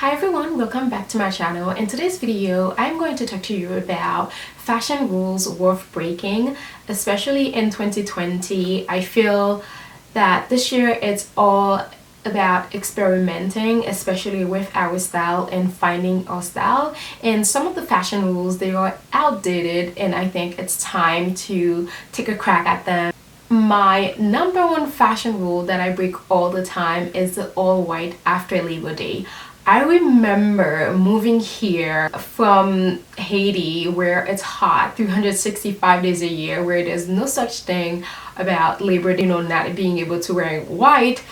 Hi everyone, welcome back to my channel. In today's video, I'm going to talk to you about fashion rules worth breaking, especially in 2020. I feel that this year it's all about experimenting, especially with our style and finding our style. And some of the fashion rules, they are outdated, and I think it's time to take a crack at them. My number one fashion rule that I break all the time is the all white after Labor Day. I remember moving here from Haiti, where it's hot 365 days a year, where there's no such thing about Labor Day, not being able to wear white.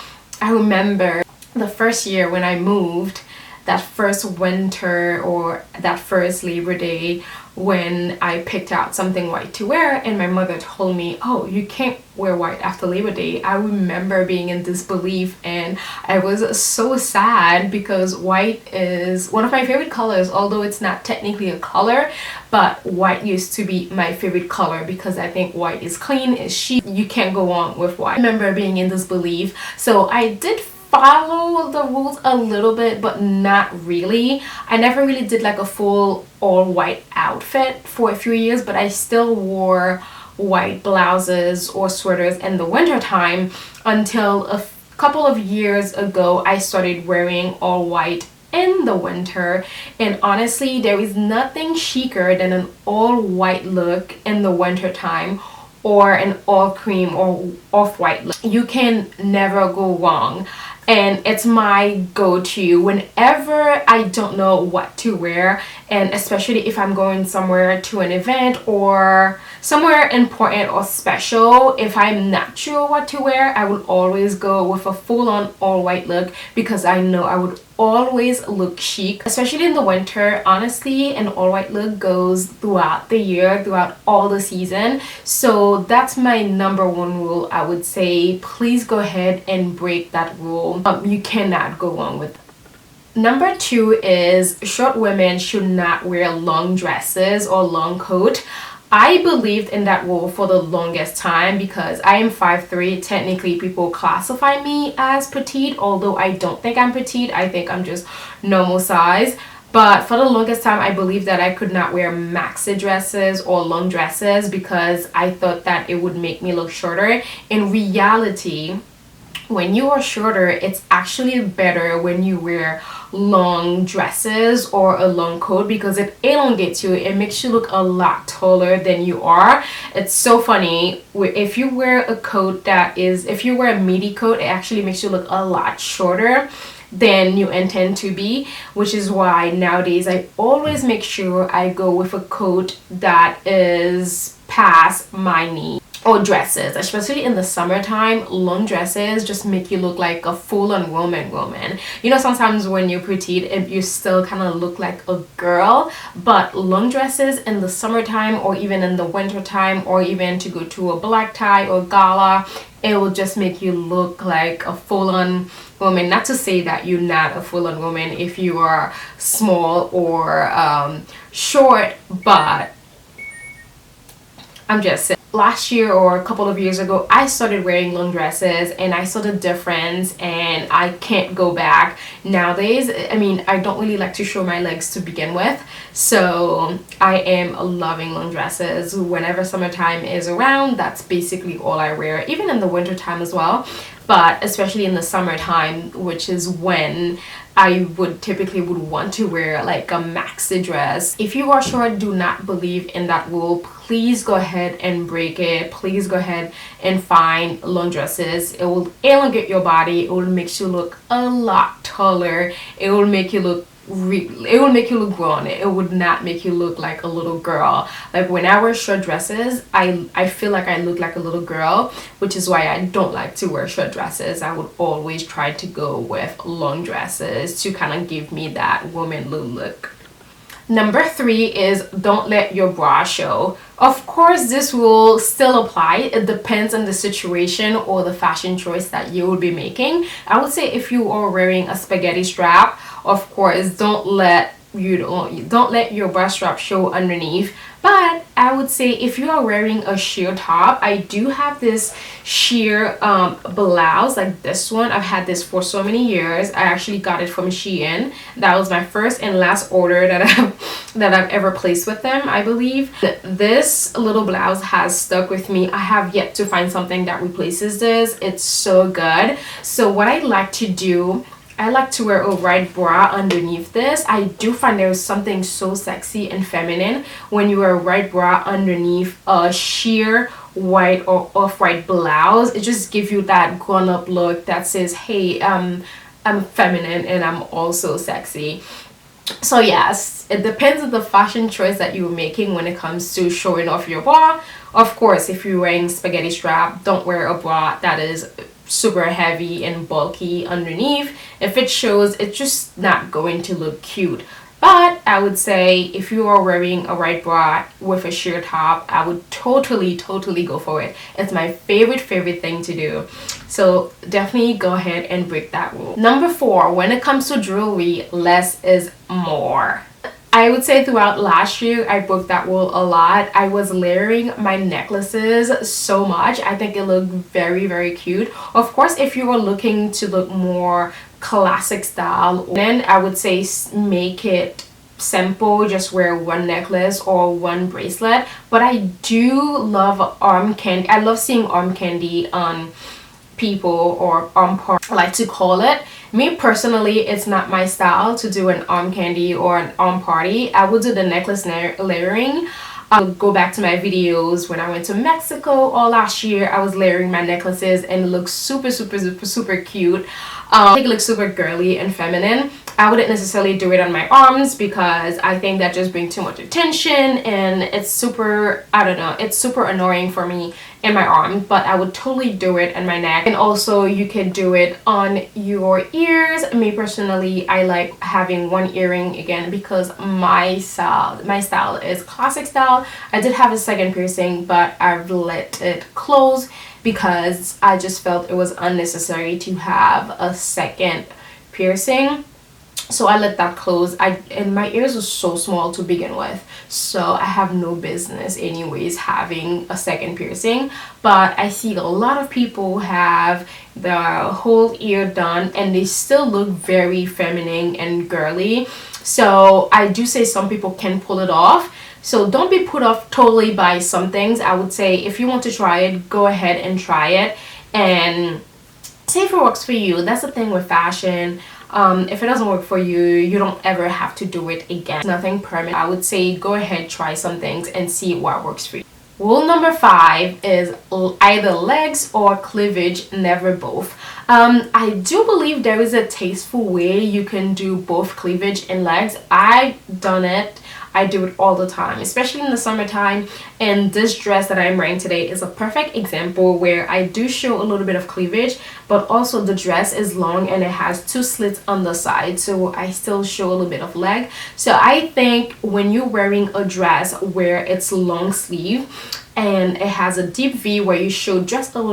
I remember the first year when I moved, that first winter or that first Labor Day, when I picked out something white to wear and my mother told me, oh, you can't wear white after Labor Day. I remember being in disbelief, and I was so sad because white is one of my favorite colors, although it's not technically a color, but white used to be my favorite color because I think white is clean, it's chic, you can't go wrong with white. I remember being in disbelief, so I did follow the rules a little bit, but not really. I never really did like a full all white outfit for a few years, but I still wore white blouses or sweaters in the winter time until a couple of years ago I started wearing all white in the winter. And honestly, there is nothing chicer than an all white look in the winter time, or an all cream or off-white look. You can never go wrong, and it's my go-to whenever I don't know what to wear, and especially if I'm going somewhere to an event or somewhere important or special. If I'm not sure what to wear, I would always go with a full-on all-white look because I know I would always look chic, especially in the winter. Honestly, an all-white look goes throughout the year, throughout all the season. So that's my number one rule. I would say please go ahead and break that rule. You cannot go wrong with that. Number two is short women should not wear long dresses or long coat. I believed in that rule for the longest time because I am 5'3". Technically, people classify me as petite, although I don't think I'm petite. I think I'm just normal size. But for the longest time, I believed that I could not wear maxi dresses or long dresses because I thought that it would make me look shorter. In reality, when you are shorter, it's actually better when you wear long dresses or a long coat because it elongates you. It makes you look a lot taller than you are. It's so funny. If you wear a coat if you wear a midi coat, it actually makes you look a lot shorter than you intend to be, which is why nowadays I always make sure I go with a coat that is past my knee. Or dresses, especially in the summertime, long dresses just make you look like a full-on woman. Sometimes when you're petite, you still kind of look like a girl, but long dresses in the summertime or even in the winter time, or even to go to a black tie or gala, it will just make you look like a full-on woman. Not to say that you're not a full-on woman if you are small or short, but I'm just saying. Last year or a couple of years ago, I started wearing long dresses and I saw the difference, and I can't go back. Nowadays, I don't really like to show my legs to begin with, so I am loving long dresses. Whenever summertime is around, that's basically all I wear, even in the winter time as well, but especially in the summertime, which is when I typically would want to wear like a maxi dress. If you are short, do not believe in that rule. Please go ahead and break it. Please go ahead and find long dresses. It will elongate your body. It will make you look a lot taller. It will make you look grown. It would not make you look like a little girl. Like when I wear short dresses, I feel like I look like a little girl, which is why I don't like to wear short dresses. I would always try to go with long dresses to kind of give me that womanly look. Number three is don't let your bra show. Of course, this will still apply. It depends on the situation or the fashion choice that you will be making. I would say if you are wearing a spaghetti strap, of course, don't let you don't let your bra strap show underneath. But I would say if you are wearing a sheer top, I do have this sheer blouse like this one. I've had this for so many years. I actually got it from Shein. That was my first and last order that I've ever placed with them, I believe. This little blouse has stuck with me. I have yet to find something that replaces this. It's so good. So what I like to do, I like to wear a white bra underneath this. I do find there's something so sexy and feminine when you wear a white bra underneath a sheer white or off-white blouse. It just gives you that grown-up look that says, hey, I'm feminine and I'm also sexy. So yes, it depends on the fashion choice that you're making when it comes to showing off your bra. Of course, if you're wearing spaghetti strap, don't wear a bra that is super heavy and bulky underneath. If it shows, it's just not going to look cute. But I would say if you are wearing a white bra with a sheer top, I would totally go for it. It's my favorite thing to do. So definitely go ahead and break that rule. Number 4, when it comes to jewelry, less is more. I would say throughout last year, I broke that rule a lot. I was layering my necklaces so much. I think it looked very cute. Of course, if you were looking to look more classic style, then I would say make it simple. Just wear one necklace or one bracelet. But I do love arm candy. I love seeing arm candy on people, or arm part, I like to call it. Me personally, it's not my style to do an arm candy or an arm party. I would do the necklace layering. I'll go back to my videos when I went to Mexico all last year. I was layering my necklaces and it looks super cute. I think it looks super girly and feminine. I wouldn't necessarily do it on my arms because I think that just brings too much attention and it's super, I don't know, it's super annoying for me in my arm. But I would totally do it on my neck, and also you can do it on your ears. Me personally, I like having one earring again because my style is classic style. I did have a second piercing, but I've let it close because I just felt it was unnecessary to have a second piercing. So I let that close. And my ears were so small to begin with, so I have no business anyways having a second piercing. But I see a lot of people have the whole ear done and they still look very feminine and girly. So I do say some people can pull it off. So don't be put off totally by some things. I would say if you want to try it, go ahead and try it and see if it works for you. That's the thing with fashion. If it doesn't work for you, you don't ever have to do it again. It's nothing permanent. I would say go ahead, try some things and see what works for you. Rule number 5 is either legs or cleavage, never both. I do believe there is a tasteful way you can do both cleavage and legs. I've done it. I do it all the time, especially in the summertime, and this dress that I'm wearing today is a perfect example where I do show a little bit of cleavage, but also the dress is long and it has 2 slits on the side, so I still show a little bit of leg. So I think when you're wearing a dress where it's long sleeve and it has a deep V where you show just the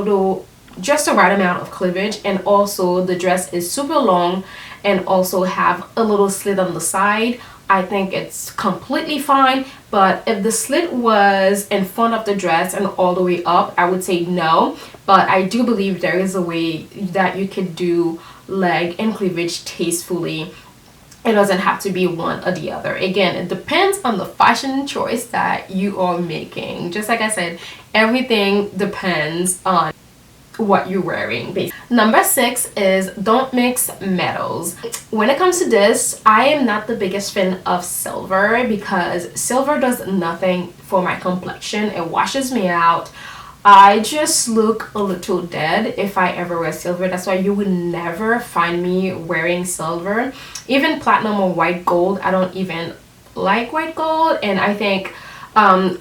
right amount of cleavage, and also the dress is super long and also have a little slit on the side, I think it's completely fine. But if the slit was in front of the dress and all the way up, I would say no. But I do believe there is a way that you can do leg and cleavage tastefully. It doesn't have to be one or the other. Again, it depends on the fashion choice that you are making. Just like I said, everything depends on what you're wearing. Number 6 is don't mix metals. When it comes to this, I am not the biggest fan of silver because silver does nothing for my complexion. It washes me out. I just look a little dead if I ever wear silver. That's why you would never find me wearing silver. Even platinum or white gold, I don't even like white gold. And I think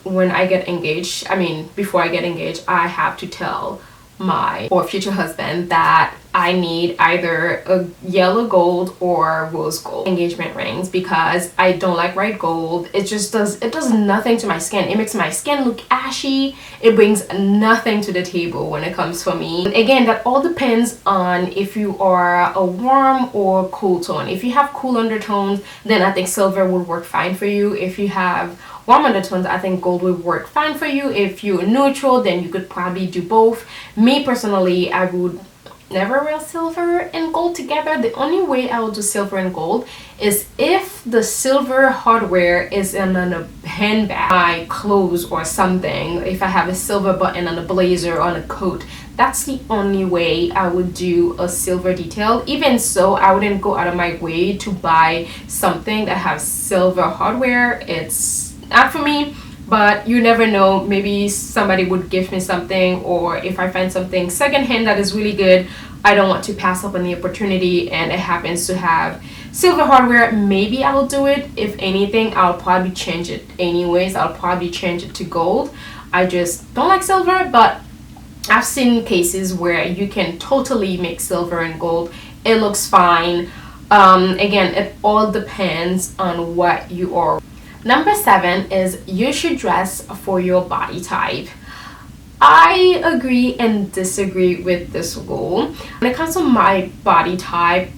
when I get engaged, before I get engaged, I have to tell my or future husband that I need either a yellow gold or rose gold engagement rings, because I don't like white gold. It does nothing to my skin. It makes my skin look ashy. It brings nothing to the table when it comes for me. And again, that all depends on if you are a warm or cool tone. If you have cool undertones, then I think silver would work fine for you. If you have warm undertones, I think gold would work fine for you. If you're neutral, then you could probably do both. Me personally, I would never wear silver and gold together. The only way I will do silver and gold is if the silver hardware is in a handbag, my clothes or something. If I have a silver button on a blazer or on a coat, that's the only way I would do a silver detail. Even so, I wouldn't go out of my way to buy something that has silver hardware. It's not for me. But you never know, maybe somebody would give me something, or if I find something secondhand that is really good, I don't want to pass up on the opportunity and it happens to have silver hardware, maybe I'll do it. If anything, I'll probably change it anyways. I'll probably change it to gold. I just don't like silver, but I've seen cases where you can totally make silver and gold. It looks fine. Again, it all depends on what you are. Number 7 is you should dress for your body type. I agree and disagree with this rule. When it comes to my body type,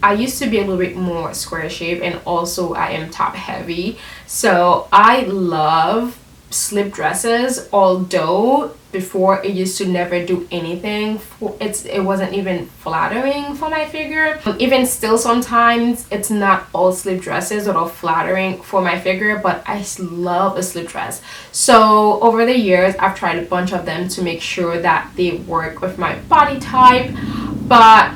I used to be a little bit more square shape, and also I am top heavy. So I love slip dresses, although before it used to never do anything for it wasn't even flattering for my figure. Even still, sometimes it's not all slip dresses that are flattering for my figure, but I love a slip dress. So over the years, I've tried a bunch of them to make sure that they work with my body type. But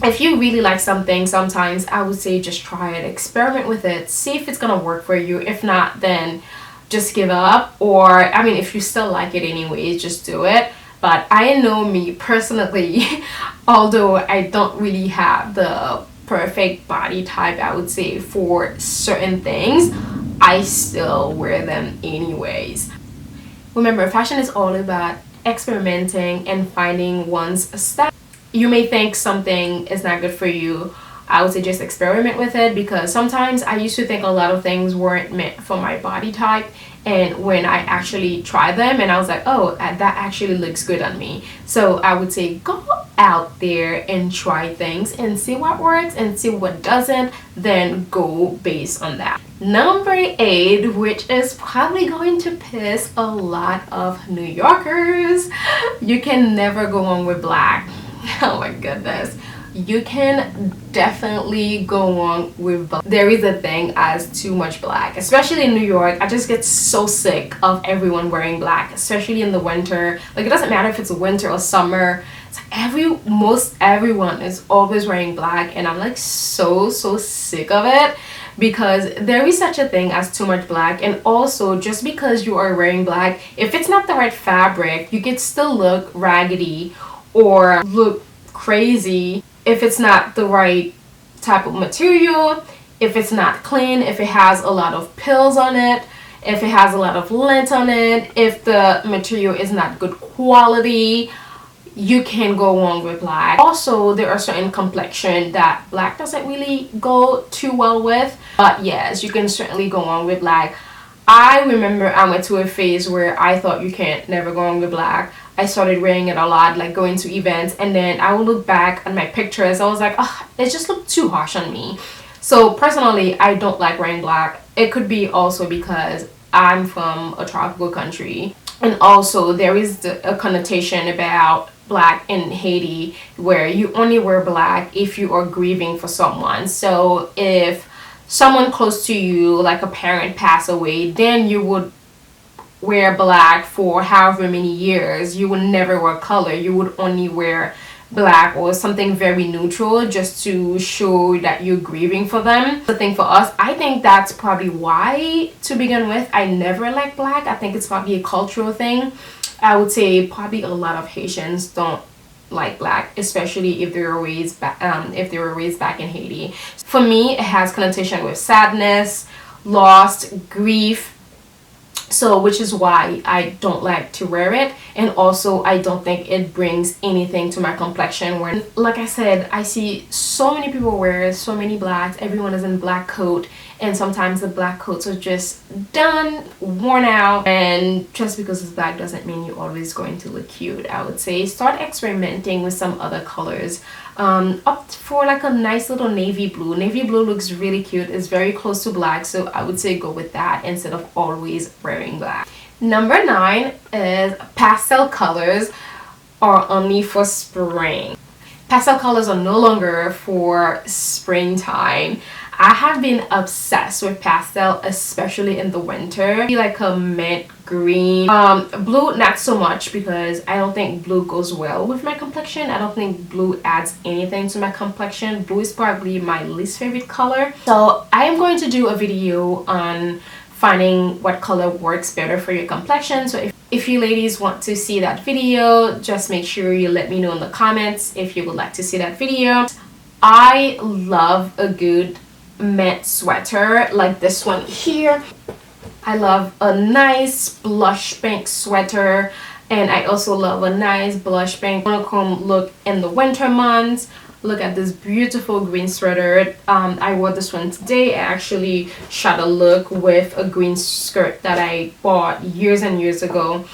if you really like something, sometimes I would say just try it, experiment with it, see if it's gonna work for you. If not, then just give up. Or I mean, if you still like it anyways, just do it. But I know me personally, although I don't really have the perfect body type, I would say, for certain things, I still wear them anyways. Remember, fashion is all about experimenting and finding one's style. You may think something is not good for you. I would say just experiment with it, because sometimes I used to think a lot of things weren't meant for my body type, and when I actually tried them and I was like, oh, that actually looks good on me. So I would say go out there and try things and see what works and see what doesn't, then go based on that. Number 8, which is probably going to piss a lot of New Yorkers, you can never go on with black. Oh my goodness. You can definitely go on with black. There is a thing as too much black, especially in New York. I just get so sick of everyone wearing black, especially in the winter. Like, it doesn't matter if it's winter or summer. It's like most everyone is always wearing black, and I'm like so sick of it, because there is such a thing as too much black. And also, just because you are wearing black, if it's not the right fabric, you can still look raggedy or look crazy if it's not the right type of material, if it's not clean, if it has a lot of pills on it, if it has a lot of lint on it, if the material is not good quality, you can go on with black. Also, there are certain complexion that black doesn't really go too well with, but yes, you can certainly go on with black. I remember I went to a phase where I thought you can't never go on with black. I started wearing it a lot, like going to events, and then I would look back on my pictures. I was like, oh, it just looked too harsh on me. So personally, I don't like wearing black. It could be also because I'm from a tropical country, and also there is a connotation about black in Haiti where you only wear black if you are grieving for someone. So if someone close to you, like a parent, pass away, then you would wear black for however many years. You would never wear color. You would only wear black or something very neutral just to show that you're grieving for them. The thing for us, I think that's probably why, to begin with, I never liked black. I think it's probably a cultural thing. I would say probably a lot of Haitians don't like black, especially if they were raised back in Haiti. For me, it has connotation with sadness, loss, grief, So which is why I don't like to wear it, and also I don't think it brings anything to my complexion. When, like I said, I see so many people wear so many blacks, everyone is in black coat, and sometimes the black coats are just done, worn out, and just because it's black doesn't mean you're always going to look cute. I would say start experimenting with some other colors. Opt for like a nice little navy blue. Navy blue looks really cute, it's very close to black, so I would say go with that instead of always wearing black. Number 9 is pastel colors are only for spring. Pastel colors are no longer for springtime. I have been obsessed with pastel, especially in the winter. Like a mint green, blue not so much, because I don't think blue goes well with my complexion. I don't think blue adds anything to my complexion. Blue is probably my least favorite color, so I am going to do a video on finding what color works better for your complexion. So if you ladies want to see that video, just make sure you let me know in the comments if you would like to see that video. I love a good mint sweater like this one here. I love a nice blush pink sweater, and I also love a nice blush pink monochrome look in the winter months. Look at this beautiful green sweater. I wore this one today. I actually shot a look with a green skirt that I bought years and years ago,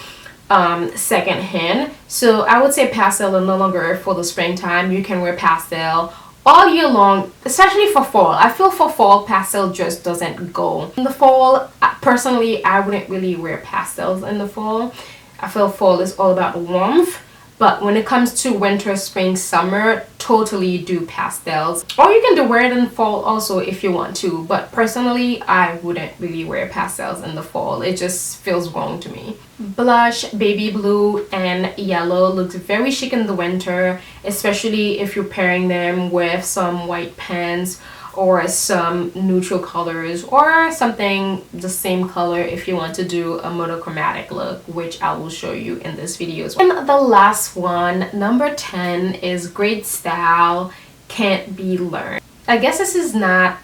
secondhand. So I would say pastel are no longer for the springtime. You can wear pastel all year long, especially for fall. I feel for fall pastel just doesn't go. In the fall, personally, I wouldn't really wear pastels in the fall. I feel fall is all about warmth. But when it comes to winter, spring, summer, totally do pastels. Or you can wear it in fall also if you want to. But personally, I wouldn't really wear pastels in the fall. It just feels wrong to me. Blush, baby blue, and yellow looks very chic in the winter, especially if you're pairing them with some white pants or some neutral colors, or something the same color if you want to do a monochromatic look, which I will show you in this video as well. And the last one, number 10, is great style can't be learned. I guess this is not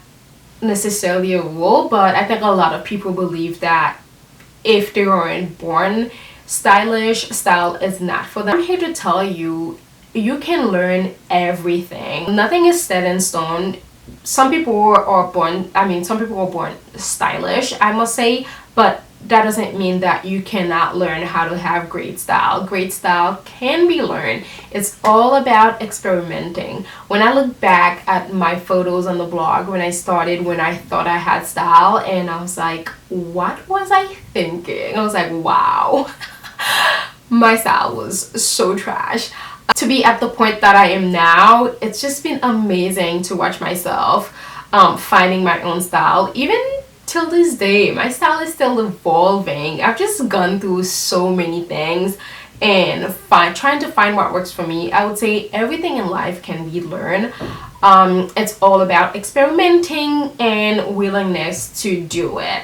necessarily a rule, but I think a lot of people believe that if they weren't born stylish, style is not for them. I'm here to tell you, you can learn everything. Nothing is set in stone. Some people are born, some people are born stylish, I must say, but that doesn't mean that you cannot learn how to have great style. Great style can be learned. It's all about experimenting. When I look back at my photos on the blog when I started, when I thought I had style, and I was like, what was I thinking? I was like, wow. My style was so trash. To be at the point that I am now, it's just been amazing to watch myself finding my own style. Even till this day, my style is still evolving. I've just gone through so many things and trying to find what works for me. I would say everything in life can be learned. It's all about experimenting and willingness to do it.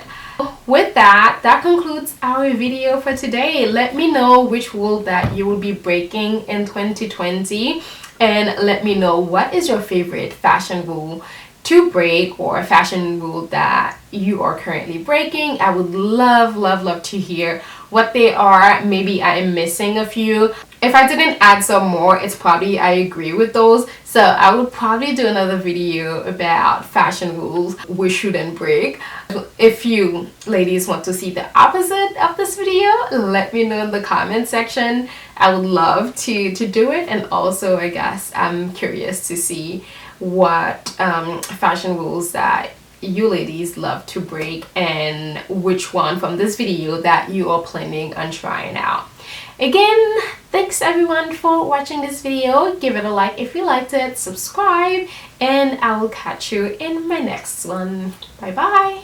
With that concludes our video for today. Let me know which rule that you will be breaking in 2020, and let me know what is your favorite fashion rule to break, or a fashion rule that you are currently breaking. I would love to hear what they are. Maybe I am missing a few. If I didn't add some more, it's probably I agree with those. So I would probably do another video about fashion rules we shouldn't break. If you ladies want to see the opposite of this video, let me know in the comment section. I would love to do it. And also, I guess I'm curious to see what fashion rules that you ladies love to break, and which one from this video that you are planning on trying out. Again, thanks everyone for watching this video. Give it a like if you liked it, subscribe, and I will catch you in my next one. Bye bye.